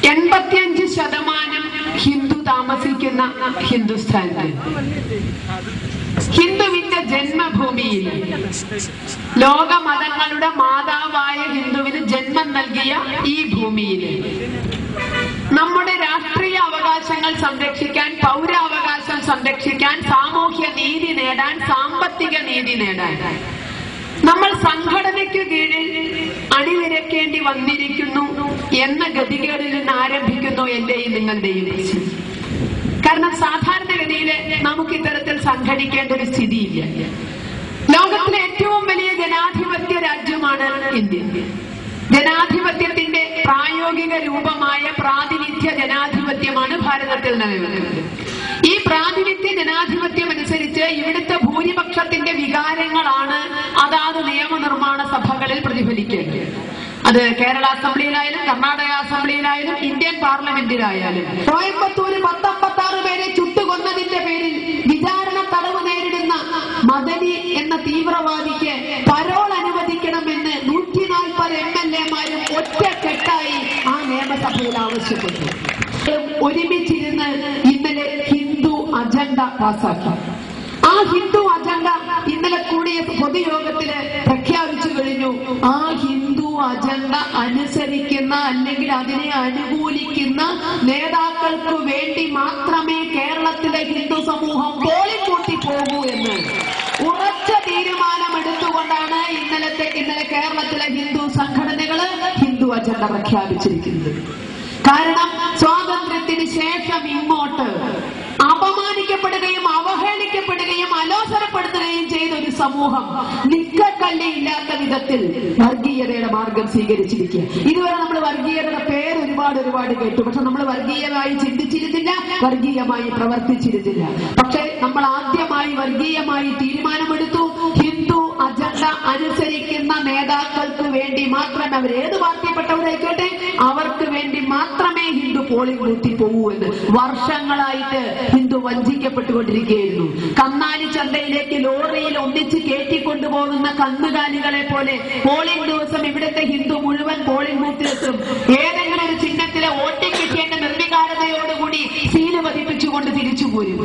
85% ഹിന്ദു താമസിക്കുന്ന ഹിന്ദുസ്ഥാനിൽ, ഹിന്ദുവിന്റെ ജന്മഭൂമിയിൽ, ലോക മതങ്ങളുടെ മാതാവായ ഹിന്ദുവിന് ജന്മം നൽകിയ ഈ ഭൂമിയിൽ നമ്മുടെ രാഷ്ട്രീയ അവകാശങ്ങൾ സംരക്ഷിക്കാൻ, പൗരാവകാശം സംരക്ഷിക്കാൻ, സാമൂഹ്യ നീതി നേടാൻ, സാമ്പത്തിക നീതി നേടാൻ നമ്മൾ സംഘടനയ്ക്ക് കീഴിൽ അണിനിരക്കേണ്ടി വന്നിരിക്കുന്നു എന്ന ഗതികേടിൽ നിന്ന് ആരംഭിക്കുന്നു എന്റെയും നിങ്ങളുടെയും പ്രശ്നം. കാരണം സാധാരണഗതിയിൽ നമുക്ക് ഇത്തരത്തിൽ സംഘടിക്കേണ്ട ഒരു സ്ഥിതിയില്ല. ലോകത്തിലെ ഏറ്റവും വലിയ ജനാധിപത്യ രാജ്യമാണ് ഇന്ത്യ. ജനാധിപത്യത്തിന്റെ പ്രായോഗിക രൂപമായ പ്രാതിനിധ്യ ജനാധിപത്യമാണ് ഭാരതത്തിൽ നിലനിൽക്കുന്നത്. ഈ പ്രാതിനിധ്യ ജനാധിപത്യം അനുസരിച്ച് ഇവിടുത്തെ ഭൂരിപക്ഷത്തിന്റെ വികാരങ്ങളാണ് അതാത് നിയമനിർമ്മാണ സഭകളിൽ പ്രതിഫലിക്കേണ്ടത്. അത് കേരള അസംബ്ലിയിലായാലും, കർണാടക അസംബ്ലിയിലായാലും, ഇന്ത്യൻ പാർലമെന്റിലായാലും. കോയമ്പത്തൂര് 156 പേരെ ചുട്ടുകൊന്നതിന്റെ പേരിൽ വിചാരണ തടവ് നേരിടുന്ന മദനി എന്ന തീവ്രവാദിക്ക് പരോൾ അനുവദിക്കണമെന്ന് 140 MLA-മാരും ഒറ്റക്കെട്ടായി ആ നിയമസഭയിൽ ആവശ്യപ്പെട്ടു. ഒരുമിച്ചിരുന്ന് ഇന്നലെ ഹിന്ദു അജണ്ട പാസാക്കി. ആ ഹിന്ദു അജണ്ട ഇന്നലെ കൂടിയ പൊതുയോഗത്തില് പ്രഖ്യാപിച്ചു കഴിഞ്ഞു. ആ ഹിന്ദു അജണ്ട അനുസരിക്കുന്ന അല്ലെങ്കിൽ അതിനെ അനുകൂലിക്കുന്ന നേതാക്കൾക്ക് വേണ്ടി മാത്രമേ കേരളത്തിലെ ഹിന്ദു സമൂഹം പോളിക്കൂട്ടി പോകൂ എന്ന് ഉറച്ച തീരുമാനമെടുത്തുകൊണ്ടാണ് ഇന്നലെ കേരളത്തിലെ ഹിന്ദു സംഘടനകള് ഹിന്ദു അജണ്ട പ്രഖ്യാപിച്ചിരിക്കുന്നത്. കാരണം സ്വാതന്ത്ര്യത്തിന് ശേഷം ഇങ്ങോട്ട് അപമാനിക്കപ്പെടുകയും അവഹേളിക്കപ്പെടുകയും അലോസരപ്പെടുത്തുകയും ചെയ്ത ഒരു സമൂഹം നിക്കക്കല്ലില്ലാത്ത വിധത്തിൽ വർഗീയതയുടെ മാർഗം സ്വീകരിച്ചിരിക്കുക. ഇതുവരെ നമ്മൾ വർഗീയതയുടെ പേര് ഒരുപാട് കേട്ടു. പക്ഷെ നമ്മൾ വർഗീയമായി ചിന്തിച്ചിരുന്നില്ല, വർഗീയമായി പ്രവർത്തിച്ചിരുന്നില്ല. പക്ഷെ നമ്മൾ ആദ്യമായി വർഗീയമായി തീരുമാനമെടുത്തു. ഹിന്ദു അജണ്ട അനുസരിക്കുന്ന നേതാക്കൾക്ക് വേണ്ടി മാത്രമേ, അവരേത് പാർട്ടിപ്പെട്ടവരായിക്കോട്ടെ, അവർക്ക് വേണ്ടി മാത്രമേ ഹിന്ദു പോളിംഗ് ബൂത്തിൽ പോകൂ എന്ന് വർഷങ്ങളായിട്ട് ഹിന്ദു വഞ്ചിക്കപ്പെട്ടുകൊണ്ടിരിക്കുകയായിരുന്നു. കന്നാലി ചന്തയിലേക്ക് ലോറിയിൽ ഒന്നിച്ച് കയറ്റിക്കൊണ്ടുപോകുന്ന കന്നുകാലികളെ പോലെ പോളിംഗ് ദിവസം ഇവിടുത്തെ ഹിന്ദു മുഴുവൻ പോളിംഗ് ബൂത്തിലെത്തും. ഏതെങ്കിലും ഒരു ചിഹ്നത്തിലെ വോട്ടിംഗ് കിട്ടിയതിന്റെ നിർവികാരതയോടുകൂടി സീല് പതിപ്പിച്ചുകൊണ്ട് തിരിച്ചു പോരും.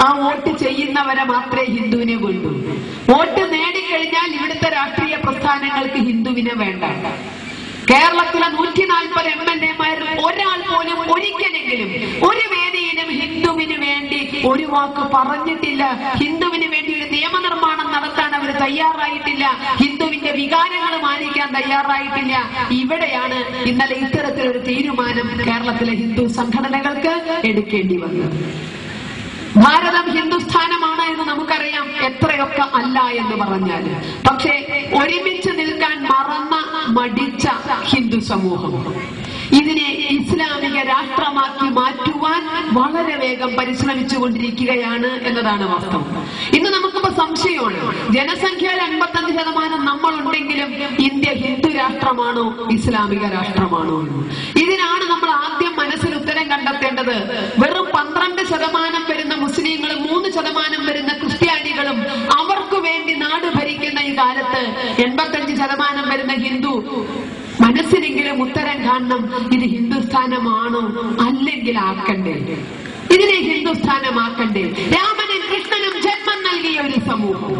ആ വോട്ട് ചെയ്യുന്നവരെ മാത്രമേ ഹിന്ദുവിനെ കൊണ്ടു. വോട്ട് നേടിക്കഴിഞ്ഞാൽ ഇവിടുത്തെ രാഷ്ട്രീയ പ്രസ്ഥാനങ്ങൾക്ക് ഹിന്ദുവിനെ വേണ്ട. കേരളത്തിലെ 140 MLA-മാരിൽ ഒരാൾ പോലും ഒരിക്കലെങ്കിലും ഒരു വേദിയിലും ഹിന്ദുവിന് വേണ്ടി ഒരു വാക്ക് പറഞ്ഞിട്ടില്ല. ഹിന്ദുവിന് വേണ്ടി ഒരു നിയമനിർമ്മാണം നടത്താൻ അവർ തയ്യാറായിട്ടില്ല. ഹിന്ദുവിന്റെ വികാരങ്ങൾ മാനിക്കാൻ തയ്യാറായിട്ടില്ല. ഇവിടെയാണ് ഇന്നലെ ഇത്തരത്തിലൊരു തീരുമാനം കേരളത്തിലെ ഹിന്ദു സംഘടനകൾക്ക് എടുക്കേണ്ടി വന്നത്. ഭാരതം ഹിന്ദുസ്ഥാനമാണ് എന്ന് നമുക്കറിയാം, എത്രയൊക്കെ അല്ല എന്ന് പറഞ്ഞാൽ. പക്ഷേ ഒരുമിച്ച് നിൽക്കാൻ മടിച്ച ഹിന്ദു സമൂഹം ഇതിനെ ഇസ്ലാമിക രാഷ്ട്രമാക്കി മാറ്റുവാൻ വളരെ വേഗം പരിശ്രമിച്ചുകൊണ്ടിരിക്കുകയാണ് എന്നതാണ് വാസ്തവം. ഇന്ന് നമുക്കിപ്പോ സംശയമാണ്, ജനസംഖ്യയിൽ 55% നമ്മളുണ്ടെങ്കിലും ഇന്ത്യ ഹിന്ദു രാഷ്ട്രമാണോ ഇസ്ലാമിക രാഷ്ട്രമാണോ എന്ന്. ഇതിനാണ് നമ്മൾ ആദ്യം മനസ്സിൽ ഉത്തരം കണ്ടെത്തേണ്ടത്. വെറും 12% വരുന്ന മുസ്ലിങ്ങളും 3% വരുന്ന ക്രിസ്ത്യാനികളും അവർക്ക് വേണ്ടി നാട് ഭരിക്കുന്ന ഈ കാലത്ത് 85% വരുന്ന ഹിന്ദു മനസ്സിലെങ്കിലും ഉത്തരം കാണണം. ഇത് ഹിന്ദുസ്ഥാനമാണോ അല്ലെങ്കിൽ ആക്കണ്ടേ? ഇതിനെ ഹിന്ദുസ്ഥാനമാക്കണ്ടേ? രാമനും കൃഷ്ണനും ജന്മം നൽകിയ ഒരു സമൂഹം,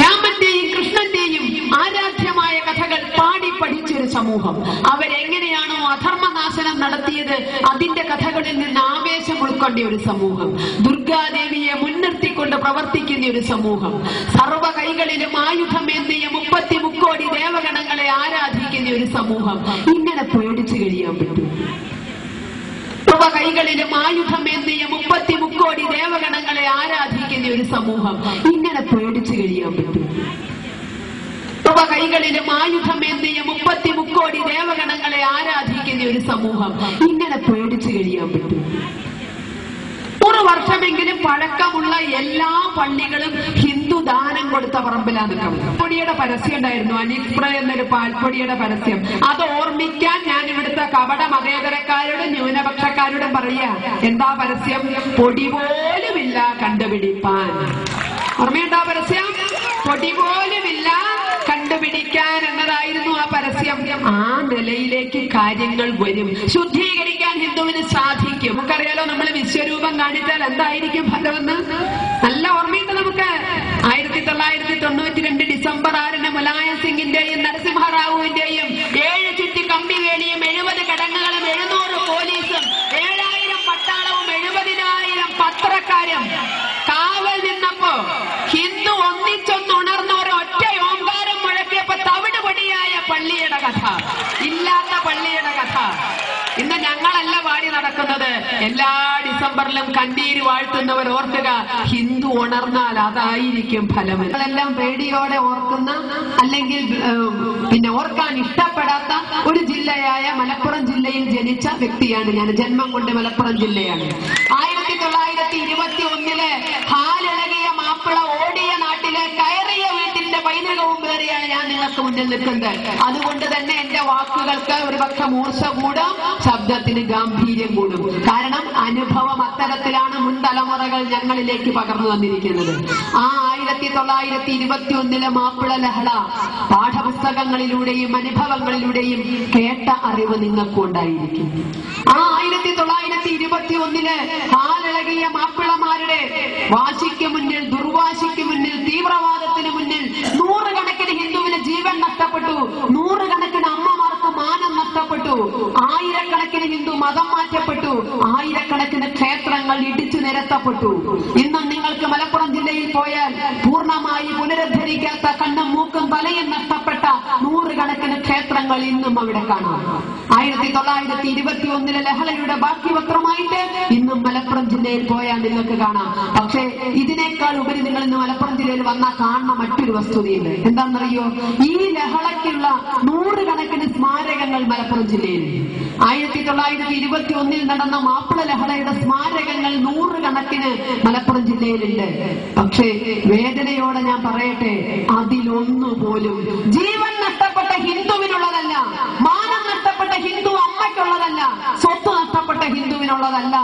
രാമന്റെയും കൃഷ്ണന്റെയും ആരാധ്യമായ കഥകൾ പാടി പഠിച്ചൊരു സമൂഹം, അവരെങ്ങനെയാണോ അധർമ്മനാശനം നടത്തിയത് അതിന്റെ കഥകളിൽ നിന്ന് ആവേശം ഉൾക്കൊണ്ട ഒരു സമൂഹം, ദുർഗാദേവിയെ മുൻനിർത്തിക്കൊണ്ട് പ്രവർത്തിക്കുന്ന ഒരു സമൂഹം, സർവ കൈകളിലും ആയുധമേന്തിയ 30 മുക്കോടി ദേവഗണങ്ങളെ ആരാധിക്കുന്ന ഒരു സമൂഹം, ഇങ്ങനെ പേടിച്ചു കഴിയാൻ പറ്റും? സർവ കൈകളിലും ആയുധമേന്തിയ 30 മുക്കോടി ദേവഗണങ്ങളെ ആരാധിക്കുന്ന ഒരു സമൂഹം, ഇങ്ങനെ പേടിച്ചു കഴിയാൻ പറ്റും? സർവ കൈകളിലും ആയുധമേന്തിയ 30 മുക്കോടി ദേവഗണങ്ങളെ ആരാധിക്കുന്ന ഒരു സമൂഹം, ഇങ്ങനെ പേടിച്ചു കഴിയാൻ പറ്റും? 100 വർഷമെങ്കിലും പഴക്കമുള്ള എല്ലാ പള്ളികളും ഹിന്ദു ദാനം കൊടുത്ത പറമ്പിലാണ്. പാൽപ്പൊടിയുടെ പരസ്യം ഉണ്ടായിരുന്നു, അനിസ്പ്ര എന്നൊരു പാൽപ്പൊടിയുടെ പരസ്യം. അത് ഓർമ്മിക്കാൻ ഞാൻ ഇവിടുത്തെ കപട മതേതരക്കാരോടും ന്യൂനപക്ഷക്കാരോടും പറയാ, എന്താ പരസ്യം? പൊടി പോലുമില്ല കണ്ടുപിടിപ്പാൻ. ഓർമ്മയുണ്ടോ പരസ്യം? പൊടി പോലുമില്ല കണ്ടുപിടിക്കാൻ എന്നതായിരുന്നു ആ പരസ്യം. സത്യം? ആ നിലയിലേക്ക് കാര്യങ്ങൾ വരും. ശുദ്ധീകരിക്കാൻ ഹിന്ദുവിന് സാധിക്കും. നമുക്കറിയാലോ, നമ്മൾ വിശ്വരൂപം കാണിച്ചാൽ എന്തായിരിക്കും ഫലമെന്ന് നല്ല ഓർമ്മയുണ്ട് നമുക്ക്. 1992 ഡിസംബർ 6 മുലായം സിംഗിന്റെയും നരസിംഹറാവുവിന്റെയും 7 ചുറ്റി കമ്പിവേലിയും 70 കടങ്ങുകളും 700 പോലീസും 7000 പട്ടാളവും 70,000 പത്രക്കാരും കാവൽ നിന്നപ്പോ ഹിന്ദു ഒന്നിച്ചൊന്നുണർന്ന ഒരൊറ്റ ഓംകാരം മുഴക്കിയപ്പോ തവിടുപൊടിയായ പള്ളിയുടെ കഥ, ഇല്ലാത്ത പള്ളിയുടെ കഥ ഇന്ന് ഞങ്ങളല്ല പാടി നടക്കുന്നത്. എല്ലാ ഡിസംബറിലും കണ്ണീര് വാഴ്ത്തുന്നവർ ഓർക്കുക, ഹിന്ദു ഉണർന്നാൽ അതായിരിക്കും ഫലം. ഞങ്ങളെല്ലാം പേടിയോടെ ഓർക്കുന്ന, അല്ലെങ്കിൽ പിന്നെ ഓർക്കാൻ ഇഷ്ടപ്പെടാത്ത ഒരു ജില്ലയായ മലപ്പുറം ജില്ലയിൽ ജനിച്ച വ്യക്തിയാണ് ഞാൻ. ജന്മം കൊണ്ട് മലപ്പുറം ജില്ലയാണ്. 1921 ഹാലിളകിയ മാപ്പിള ഓടിയ നാട്ടിലെ കയറിയ വീട്ടിന്റെ പൈതൃകവും പേറിയാണ് ഞാൻ നിങ്ങൾക്ക് മുന്നിൽ നിൽക്കുന്നത്. അതുകൊണ്ട് തന്നെ എന്റെ വാക്കുകൾക്ക് ഒരുപക്ഷെ മൂർച്ച കൂടും, ശബ്ദത്തിന് ഗാംഭീര്യം കൂടും. കാരണം അനുഭവം അത്തരത്തിലാണ് മുൻ തലമുറകൾ ഞങ്ങളിലേക്ക് പകർന്നു വന്നിരിക്കുന്നത്. ആ 1921 മാപ്പിള ലഹള പാഠപുസ്തകങ്ങളിലൂടെയും അനുഭവങ്ങളിലൂടെയും കേട്ട അറിവ് നിങ്ങൾക്കും ഉണ്ടായിരിക്കും. ആ 1921 ഹാലിളകിയ മാപ്പിളമാരുടെ വാശിക്ക് മുന്നിൽ, ദുർവാശിക്ക് മുന്നിൽ, തീവ്രവാദത്തിന് മുന്നിൽ നൂറുകണക്കിന് ഹിന്ദുവിന് ജീവൻ നഷ്ടപ്പെട്ടു, നൂറുകണക്കിന് അമ്മമാർക്ക് മാനം നഷ്ടപ്പെട്ടു, ആയിരക്കണക്കിന് ഹിന്ദു മതം മാറ്റപ്പെട്ടു, ആയിരക്കണക്കിന് ക്ഷേത്രങ്ങൾ ഇടിച്ചു നിരത്തപ്പെട്ടു. ഇന്നും നിങ്ങൾക്ക് മലപ്പുറം ജില്ലയിൽ പോയാൽ പൂർണ്ണമായി പുനരുദ്ധരിക്കാത്ത കണ്ണും മൂക്കും തലയും നഷ്ടപ്പെട്ട നൂറുകണക്കിന് ക്ഷേത്രങ്ങൾ ഇന്നും അവിടെ കാണാം. 1921 ലഹളയുടെ ബാക്കി പത്രമായിട്ട് ഇന്നും മലപ്പുറം ജില്ലയിൽ പോയാൽ നിങ്ങൾക്ക് കാണാം. പക്ഷേ ഇതിനേക്കാൾ ഉപരി നിങ്ങൾ ഇന്ന് മലപ്പുറം ജില്ലയിൽ വന്നാൽ കാണുന്ന മറ്റൊരു വസ്തുതയുണ്ട്. എന്താണെന്നറിയോ? ഈ ലഹളയ്ക്കുള്ള നൂറുകണക്കിന് സ്മാരകങ്ങൾ മലപ്പുറം ജില്ലയിൽ 1921 നടന്ന മാപ്പിള ലഹളയുടെ സ്മാരകങ്ങൾ നൂറുകണക്കിന് മലപ്പുറം ജില്ലയിലുണ്ട്. പക്ഷേ വേദനയോടെ ഞാൻ പറയട്ടെ, അതിലൊന്നുപോലും ജീവൻ നഷ്ടപ്പെട്ട ഹിന്ദുവിനുള്ളതല്ല, മാനം നഷ്ടപ്പെട്ട ഹിന്ദു അമ്മയ്ക്കുള്ളതല്ല, സ്വത്ത് നഷ്ടപ്പെട്ട ഹിന്ദുവിനുള്ളതല്ല,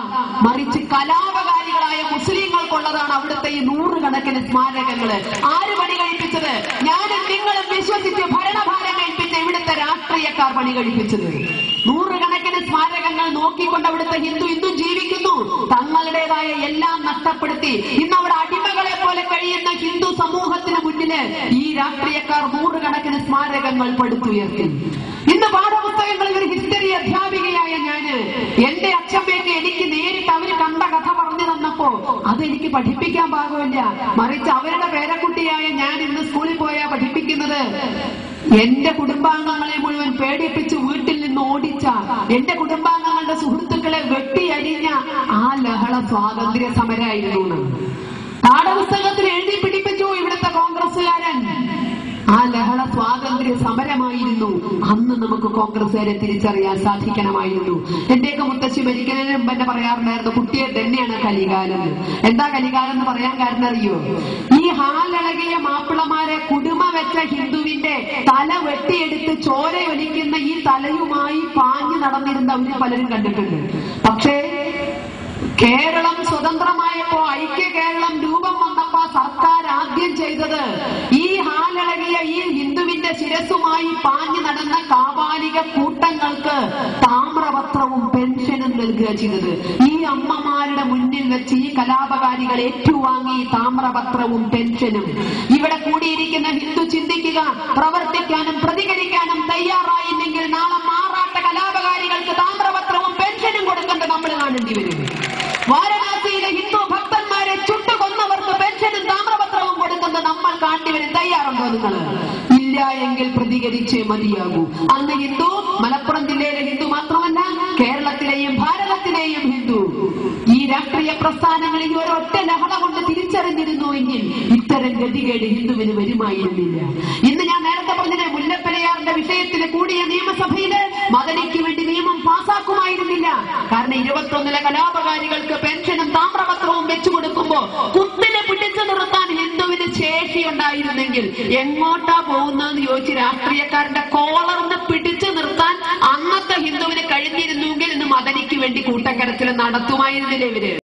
മറിച്ച് കലാപകാരികളായ മുസ്ലിങ്ങൾക്കുള്ളതാണ് അവിടുത്തെ ഈ നൂറുകണക്കിന് സ്മാരകങ്ങള്. ആര് പണി കഴിപ്പിച്ചത്? ഞാനും നിങ്ങളും വിശ്വസിച്ച് ഭരണഭാരം കഴിപ്പിച്ച ഇവിടുത്തെ രാഷ്ട്രീയക്കാർ പണി കഴിപ്പിച്ചത്. നൂറുകണക്കിന് സ്മാരകങ്ങൾ നോക്കിക്കൊണ്ട് അവിടുത്തെ ഹിന്ദു ഇന്നും ജീവിക്കുന്നു. തങ്ങളുടേതായ എല്ലാം നഷ്ടപ്പെടുത്തി ഇന്ന് അവിടെ അടിമകളെ പോലെ കഴിയുന്ന ഹിന്ദു സമൂഹത്തിന് മുന്നില് ഈ രാഷ്ട്രീയക്കാർ നൂറുകണക്കിന് സ്മാരകങ്ങൾ പടുത്തുയർത്തി. ഇന്ന് പാഠപുസ്തകങ്ങളിൽ ഒരു ഹിസ്റ്ററി അധ്യാപികയായ ഞാന് എന്റെ അച്ഛമ്മയൊക്കെ എനിക്ക് നേരിട്ട് അവര് കണ്ട കഥ പറഞ്ഞു തന്നപ്പോ അതെനിക്ക് പഠിപ്പിക്കാൻ പാകമില്ല. മറിച്ച് അവരുടെ പേരക്കുട്ടിയായ ഞാൻ ഇന്ന് സ്കൂളിൽ പോയാ പഠിപ്പിക്കുന്നത് എന്റെ കുടുംബാംഗങ്ങളെ മുഴുവൻ പേടിപ്പിച്ച് വീട്ടിൽ നിന്ന് ഓടിച്ച, എന്റെ കുടുംബാംഗങ്ങളുടെ സുഹൃത്തുക്കളെ വെട്ടിയരിഞ്ഞ ആ ലഹള സ്വാതന്ത്ര്യ സമരമായിരുന്നു. പാഠപുസ്തകത്തിൽ എഴുതി പിടിപ്പിച്ചു ഇവിടുത്തെ കോൺഗ്രസുകാരൻ. ആ ലഹള സ്വാതന്ത്ര്യ സമരമായിരുന്നു. അന്ന് നമുക്ക് കോൺഗ്രസുകാരെ തിരിച്ചറിയാൻ സാധിക്കണമായിരുന്നു. എന്റെയൊക്കെ മുത്തശ്ശി മരിക്കുന്നതിന് മുമ്പ് എന്നെ പറയാറുണ്ടായിരുന്നു, കുട്ടിയെ തന്നെയാണ് കലികാലം. എന്താ കലികാലം എന്ന് പറയാൻ കാരണം അറിയോ? ഈ ഹാലിളകിയ മാപ്പിളമാരെ കുടുമ വെച്ച ഹിന്ദുവിന്റെ തല വെട്ടിയെടുത്ത് ചോരയൊലിക്കുന്ന ഈ തലയുമായി പാഞ്ഞു നടന്നിരുന്ന അവര് പലരും കണ്ടിട്ടുണ്ട്. പക്ഷേ കേരളം സ്വതന്ത്രമായപ്പോ, ഐക്യ കേരളം രൂപം വന്നപ്പോ സർക്കാർ ആദ്യം ചെയ്തത് ഈ ഹാലിളകിയ ഈ ഹിന്ദുവിന്റെ ശിരസുമായി പാഞ്ഞു നടന്ന കാപാലിക കൂട്ടങ്ങൾക്ക് താമ്രപത്രവും പെൻഷനും നൽകുക ചെയ്തത്. ഈ അമ്മമാരുടെ മുന്നിൽ വെച്ച് ഈ കലാപകാരികൾ ഏറ്റുവാങ്ങി താമ്രപത്രവും പെൻഷനും. ഇവിടെ കൂടിയിരിക്കുന്ന ഹിന്ദു ചിന്തിക്കുക, പ്രവർത്തിക്കാനും പ്രതികരിക്കാനും തയ്യാറായില്ലെങ്കിൽ നാളെ മാറാട്ട കലാപകാരികൾക്ക് താമ്രപത്രവും പെൻഷനും കൊടുക്കേണ്ടത് നമ്മൾ കാണേണ്ടി വരും. വാരണാസിയിലെ ഹിന്ദു ഭക്തന്മാരെ ചുട്ടുകൊന്നവർക്ക് പെൻഷനും താമ്രപത്രവും കൊടുക്കുന്നത് നമ്മൾ കാണ്ടിവരും. തയ്യാറുണ്ടോ നിങ്ങൾ? ഇല്ല എങ്കിൽ പ്രതികരിച്ചേ മതിയാകൂ. അന്ന് ഹിന്ദു മലപ്പുറം ജില്ലയിലെ ഹിന്ദു മാത്രമല്ല, കേരളത്തിലെയും ഭാരതത്തിലെയും ഹിന്ദു ഈ രാഷ്ട്രീയ പ്രസ്ഥാനങ്ങളിൽ ഒരൊറ്റ ലഹള കൊണ്ട് തിരിച്ചറിഞ്ഞിരുന്നുവെങ്കിൽ ഇത്തരം ഗതികേട് ഹിന്ദുവിന് വരുമായിരുന്നില്ല. ഇന്ന് ഞാൻ നേരത്തെ പറഞ്ഞത് മുല്ലപ്പെരിയാറിന്റെ വിഷയത്തിൽ കൂടിയ നിയമസഭയില് മദനിക്ക് വേണ്ടി നിയമം പാസാക്കുമായിരുന്നില്ല. കാരണം 21 കലാപകാരികൾക്ക് പെൻഷനും താമ്രപത്രവും വെച്ചു കൊടുക്കുമ്പോ കുത്തിനെ പിടിച്ചു നിർത്താൻ ഹിന്ദുവിന് ശേഷി ഉണ്ടായിരുന്നെങ്കിൽ എങ്ങോട്ടാ പോകുന്നതെന്ന് ചോദിച്ച് രാഷ്ട്രീയക്കാരന്റെ കോളറിന് പിടിച്ചു നിർത്താൻ അന്നത്തെ ഹിന്ദുവിന് കഴിഞ്ഞിരുന്നെങ്കിൽ ഇന്ന് മദനിക്ക് വേണ്ടി കൂട്ടക്കരച്ചിൽ നടത്തുമായിരുന്നില്ല ഇവര്.